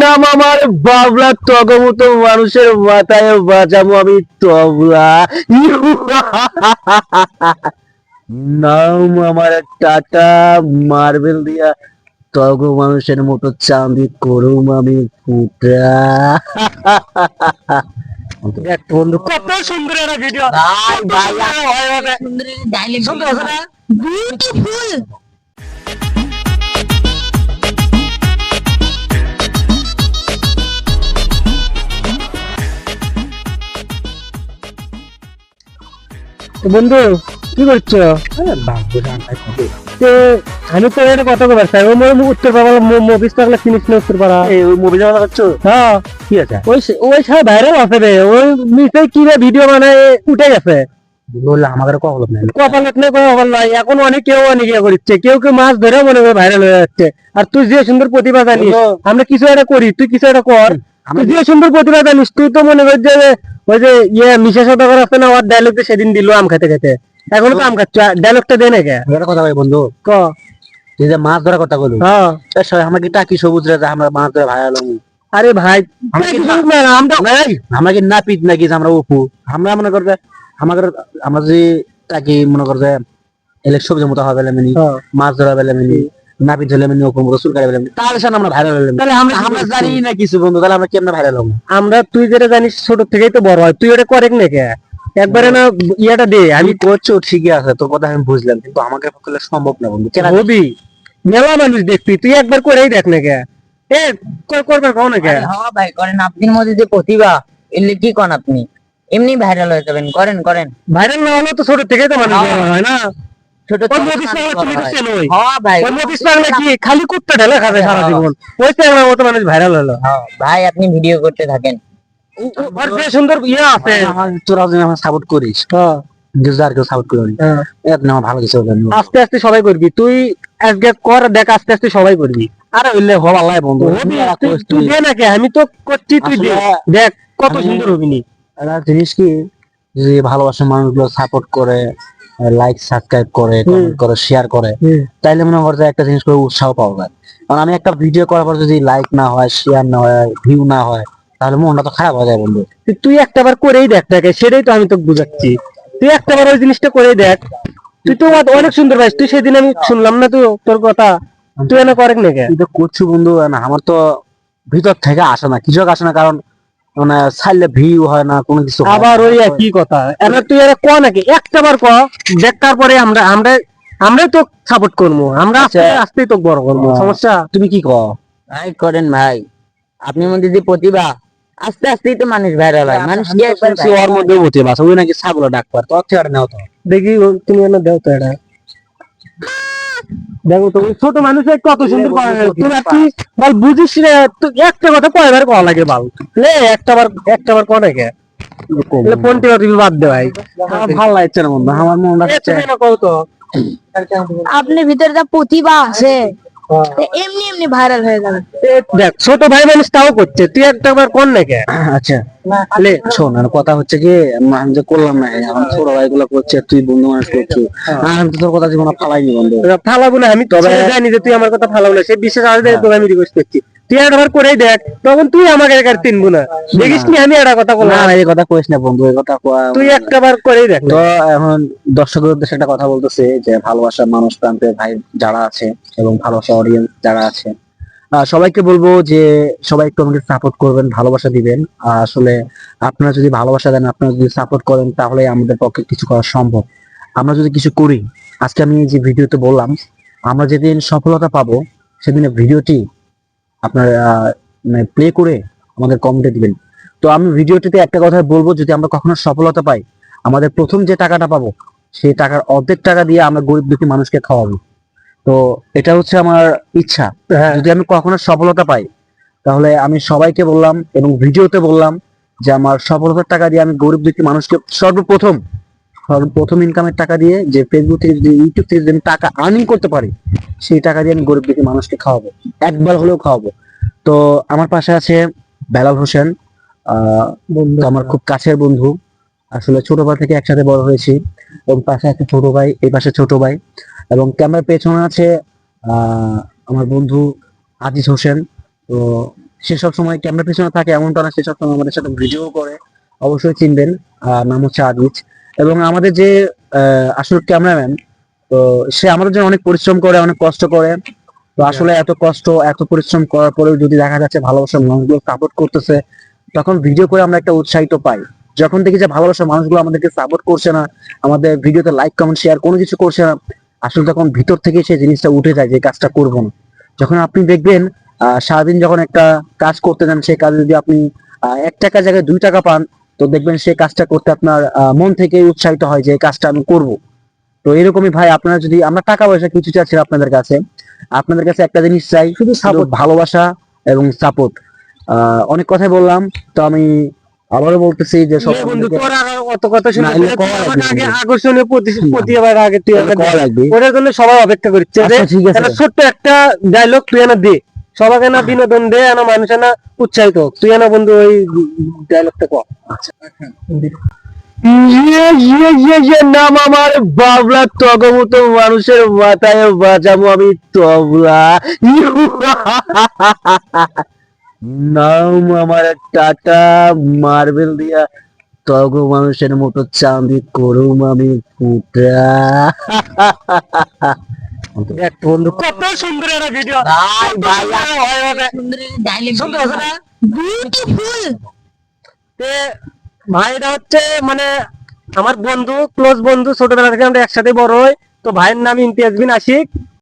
নাম আমার বাবলা, তগমতো মানুষের মাথায় বাজাবো আমি তবলা। নাম আমার টাটা, মার্বেল দিয়া তগ মানুষের মতো চাঁদি করুম আমি ফুটা। দেখ বন্ধু, কত সুন্দর একটা ভিডিও। সুন্দর আছে না? বিউটিফুল। বন্ধু কি করছো? তো আমি তো একটা কথা বলতে চাই, ওই উত্তর পাড়া মুভিস থাকলে ফিনিশ না উত্তর পাড়া, ওই মুভি যাওয়া করছো? হ্যাঁ, কি আছে ওই সব ভাইরাল আছে রে, ওই নিচে কি ভিডিও বানায় উঠে গেছে। বললাম আমাদের কপালত নাই, কপাল নাই। এখন কেউ অনেক ইয়ে করছে, কেউ মাছ ধরে মনে করে ভাইরাল হয়ে যাচ্ছে। আর তুই যে সুন্দর প্রতিভা জানিস, আমরা কিছু একটা করি, তুই কিছু একটা কর। তুই যে সুন্দর প্রতিভা জানিস, তুই তো মনে কর যে ওই যে মিশা সদাগর আছে না, ওর ডায়লগ সেদিন দিল আম খেতে খেতে, এখনো তো আম খাচ্ছ, ডায়লগটা দে না কে? কথা ভাই বন্ধু ক, তুই যে মাছ ধরার কথা বলি, হ্যাঁ আমরা কি টাকি সবুজ রে আমরা মাছ ধরে ভাইরাল হবো? আরে ভাই আমরা কি নাপিত নাকি আমরা উপু? আমরা মনে করবে আমাদের, আমরা যদি টাকি মনে করবে এলে সবজির মতো হবে মিনি, মাছ ধরা বেলে মিনি, নাপিত ধরে মিনি, ওপর মতো চুল কাটে বেলে মিনি, তাহলে আমরা ভাইরাল হলাম। তাহলে আমরা জানি না কিছু বন্ধু, তাহলে আমরা কেমনে ভাইরাল হবো? আমরা, তুই যেটা জানিস ছোট থেকেই তো বড় হয়, তুই ওটা করে নাকি একবারে না ইয়াটা দে। আমি করছো ঠিকই আছে, তোর কথা আমি বুঝলাম, কিন্তু আমাকে পক্ষে সম্ভব না বন্ধু। কেন হবি? মেলা মানুষ দেখবি, তুই একবার করেই দেখ না কে। এ করবে কও না কে? হ্যাঁ ভাই করেন, আপনার মধ্যে যে প্রতিভা, এলে কি করেন আপনি? এমনি ভাইরাল হয়ে যাবেন, করেন করেন। ভাইরাল না হলে তো ছোট থেকেই তো মানুষ হয় না। ছোট খালি কুত্তা ঢেলে খাবে সারা জীবন, ওই চ্যাংড়ার মতো মানুষ ভাইরাল হলো। ভাই আপনি ভিডিও করতে থাকেন, সুন্দর ইয়ে আছে, তোরা যদি আমার সাপোর্ট করিস, আর কেউ সাপোর্ট করবি, আমার ভালো কিছু হবে। আস্তে আস্তে সবাই করবি, তুই আজকে কর, দেখ আস্তে আস্তে সবাই করবি। আরে হইলে হব আল্লাহ বন্ধু, তুই দে নাকি, আমি তো করছি, তুই দে, দেখ কত সুন্দর হবি নি। জিনিস কি, যে ভালোবাসার মানুষগুলো সাপোর্ট করে, লাইক সাবস্ক্রাইব করে, কমেন্ট করে, শেয়ার করে, তাইলে মনে হয় একটা জিনিস করে উৎসাহ পাওয়া যায়। কারণ আমি একটা ভিডিও করার পর যদি লাইক না হয়, শেয়ার না হয়, ভিউ না হয়, তাহলে মনটা তো খারাপ হয়ে যায় বন্ধু। তুই একটাবার করেই দেখ তাকে, সেটাই তো আমি তোকে বুঝাচ্ছি। তুই একটাবার ওই জিনিসটা করেই দেখ, তুই তো অনেক সুন্দর পাইস। তুই সেদিন আমি শুনলাম না তুই তোর কথা, তুই এনে করেন নাকি? তুই তো করছো বন্ধু, আমার তো ভিতর থেকে আসে না, কিছু আসে না, কারণ মানে ছাইলে ভিউ হয় না, কোনো কিছু। আবার ওই একই কথা, এবার তুই এর ক নাকি একটাবার ক, দেখার পরে আমরাই তো সাপোর্ট করবো, আমরা আস্তেই তো বড় করবো। সমস্যা তুমি কি কও? ভাই করেন ভাই, আপনার মধ্যে যে প্রতিভা, আস্তে আস্তেই তো মানুষ ভাইরাল হয়। মানুষ কি ওর মধ্যে প্রতিভা আছে, ওই নাকি ছাগল ডাক পার, তোর থেকে নাও তো দেখি, তুমি এনে দাও তো এটা। দেখো তো ছোট মানুষ কত সুন্দর করে, তুই বল বুঝিস রে, তুই একটা কথা কয়বার কওয়া লাগে বল, লে একটাবার কও না কে? ফোনটি তুমি বাদ দে ভাই, আমার ভালো লাগছে না বন্ধু, আমার মনটা কও তো। আপনার ভিতরে যা প্রতিভা আছে, এমনি এমনি ভাইরাল হয়ে যাবে। দেখ ছোট ভাই মানুষ তাও করছে, তুই একটাবার কর না কে? আচ্ছা লে শোন, কথা হচ্ছে কি, আমি যে করলাম না, আমার ছোট ভাই গুলো করছে, তুই বন্ধু মানুষ করছিস, আমি তো তোর কথা জীবনে ফালাইনি বন্ধু। ফালাবো না আমি, তবে জানি যে তুই আমার কথা ফালাবো না, সে বিশেষ আসবে তোকে আমি রিকোয়েস্ট করছি, তুই একবার করেই দেখ, তখন তুই আমাকে একার চিনবো না, দেখিস নি আমি একটা কথা বললাম। এই কথা কইস না বন্ধু, এই কথা তুই একটাবার করেই দেখ। তো এখন দর্শকদের উদ্দেশ্যে একটা কথা বলতেছে, যে ভালোবাসার মানুষ প্রান্তের ভাই যারা আছে, এবং ভালোবাসা অডিয়েন্স যারা আছে, সবাইকে বলবো যে সবাই একটু আমাকে সাপোর্ট করবেন, ভালোবাসা দিবেন। আসলে আপনারা যদি ভালোবাসা দেন, আপনারা যদি সাপোর্ট করেন, তাহলে আমাদের পক্ষে কিছু করা সম্ভব। আমরা যদি কিছু করি, আজকে আমি যে ভিডিওতে বললাম, আমরা যেদিন সফলতা পাবো, সেদিন ভিডিওটি আপনার প্লে করে আমাদের কমেন্টে দিবেন। তো আমি ভিডিওটিতে একটা কথা বলবো, যদি আমরা কখনো সফলতা পাই, আমাদের প্রথম যে টাকাটা পাবো, সেই টাকার অর্ধেক টাকা দিয়ে আমরা গরিব দুঃখী মানুষকে খাওয়াবো। তো এটা হচ্ছে আমার ইচ্ছা, যদি আমি কখনো সফলতা পাই, তাহলে আমি সবাইকে বললাম এবং ভিডিওতে বললাম যে আমার সফলতার টাকা দিয়ে আমি গরিব দুঃখী মানুষকে সর্বপ্রথম ইনকামের টাকা দিয়ে, যে ফেসবুক থেকে যদি, ইউটিউব থেকে যদি টাকা আর্নিং করতে পারি, সেই টাকা দিয়ে আমি গরিব দুঃখী মানুষকে খাওয়াবো, একবার হলেও খাওয়াবো। তো আমার পাশে আছে বেলাল হোসেন, আমার খুব কাছের বন্ধু, আসলে ছোটবেলা থেকে একসাথে বড় হয়েছি, এবং পাশে আছে ছোট ভাই, এই পাশে ছোট ভাই, এবং ক্যামেরার পেছনে আছে আমার বন্ধু আজিজ হোসেন, তো সে সব সময় ক্যামেরার পিছনে থাকে এমনটা না, সে সব সময় আমাদের সাথে ভিডিও করে। অবশ্যই চিনবেন, নাম হচ্ছে আদিজ। এবং আমাদের যে আসল ক্যামেরাম্যান, তো সে আমাদের জন্য অনেক পরিশ্রম করে, অনেক কষ্ট করে। তো আসলে এত কষ্ট এত পরিশ্রম করার পরেও যদি দেখা যাচ্ছে ভালোবাসার মানুষগুলো সাপোর্ট করতেছে, তখন ভিডিও করে আমরা একটা উৎসাহিত পাই। যখন দেখি যে ভালোবাসার মানুষগুলো আমাদেরকে সাপোর্ট করছে না, আমাদের ভিডিওতে লাইক কমেন্ট শেয়ার কোনো কিছু করছে না, আসলে তখন ভিতর থেকে সেই জিনিসটা উঠে যায় যে কাজটা করবো না। যখন আপনি দেখবেন সারাদিন যখন একটা কাজ করতে যান, সেই কাজে যদি আপনি 1 টাকা জায়গায় 2 টাকা পান, তো দেখবেন সেই কাজটা করতে আপনার মন থেকে উৎসাহিত হয় যে এই কাজটা আমি করব। তো এরকমই ভাই, আপনারা যদি, আমরা টাকা পয়সা কিছু চাচ্ছি না আপনাদের কাছে, আপনাদের কাছে একটা জিনিস চাই, শুধু সাপোর্ট, ভালোবাসা এবং সাপোর্ট। অনেক কথাই বললাম, তো আমি আবারও বলতেছি যে সব বন্ধু তোর আর অত কথা শুনে না, এগুলো তুই করা আমাকে লাগবে আগে বন্ধু। আকর্ষণীয় প্রতিবার আগে তুই আমাকে কল লাগবে। ওটার জন্য সবাই অপেক্ষা করছে যে আচ্ছা, ঠিক আছে। একটা ছোট্ট একটা ডায়লগ তুই এনে দে, সবাইকে না বিনোদন দে, না মানুষ না উৎসাহিত হোক। তুই না বন্ধু ওই ডায়লগটা কর। নাম আমার বাবলা, তগমতো মানুষের মাথায় বাজাবো আমি তবলা। নাম আমার টাটা, মার্বেল দিয়া তগ মানুষের মতো চাঁদি করুম আমি ফুটা। দেখ বন্ধু কত সুন্দর একটা ভিডিও সুন্দর আছে না? তে ভাই এটা হচ্ছে মানে আমার বন্ধু, ক্লোজ বন্ধু, ছোটবেলা থেকে আমরা একসাথে বড় হই। তো ভাইয়ের নাম ইমতিয়াজ বিন আশিক।